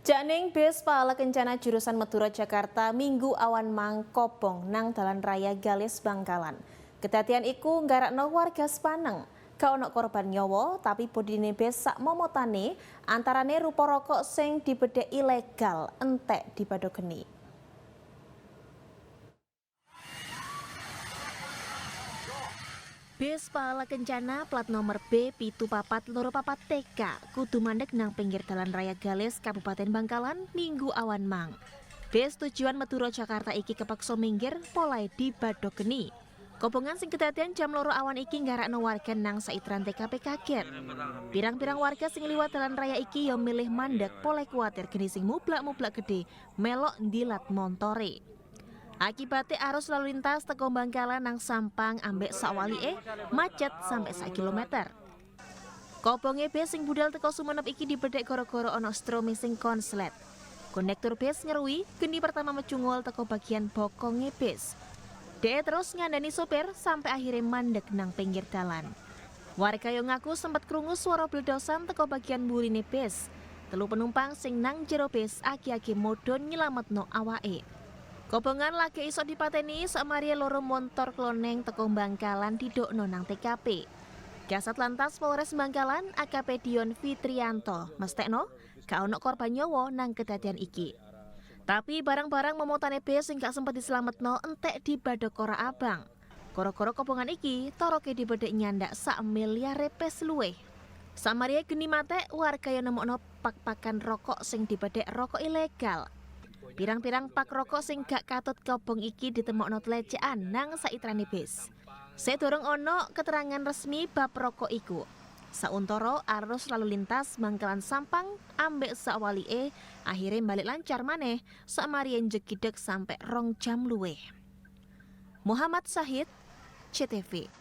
Janing bis Pala Kencana jurusan Madura Jakarta Minggu awan mangkobong nang dalan raya Galis Bangkalan. Kedadian iku nggarakno warga Sepaneng. Gak ono korban nyawa tapi bodine bis sak momotane antarane rupa rokok sing dibedhek ilegal entek dibadogeni. Bis Pala Kencana plat nomor B74424 TK kudu mandek nang pinggir dalan raya Galis Kabupaten Bangkalan Minggu awan mang. Bis tujuan Madura Jakarta iki kepaksa minggir polai dibadogeni. Kobongan sing kedadian jam 2 awan iki nggarakno warga nang saitran TKP kaget. Pirang-pirang warga sing liwat dalan raya iki yo milih mandek polai kuwatir geni sing mublak-mublak gede melok ndilat montore. Akibatnya arus lalu lintas teko Bangkalan nang Sampang ambek sakwalike macet sampai 1 kilometer. Kobonge bis sing budal teko Sumenep iki dibedhek gara-gara ana stromi sing konslet. Kondektur bis ngerui geni pertama mecungul teko bagian bokonge bis. Dia terus ngandani sopir sampai akhirnya mandek nang pinggir dalan. Warga yang ngaku sempat krungu suara bledosan teko bagian burine bis. Telu penumpang sing nang jero bis aki-aki modon nyelametno awake. Kobongan lagi iso dipateni samaria loro montor kloneng teko Bangkalan didokno nang TKP. Kasat Lantas Polres Bangkalan AKP Dion Fitrianto mestekno gak ono korban nyawa nang kedadian iki. Tapi barang-barang momotane bis sing gak sempat diselametno entek dibadhok ora abang. Koro-koro kobongan iki toroke dibedhek nyandak 1 miliar repes luwih. Samaria geni mate warga yang nemokno pak-pakan rokok sing dibedhek rokok ilegal. Pirang-pirang pak rokok sing gak katut kobong iki ditemokno telecekan nang saitrane bis. Sedurung ono keterangan resmi bab rokok iku. Sauntara arus lalu lintas Bangkalan Sampang ambek sakwalike akhirnya balik lancar maneh samarien jekidek sampai 2 jam luwih. Muhammad Syahid, CTV.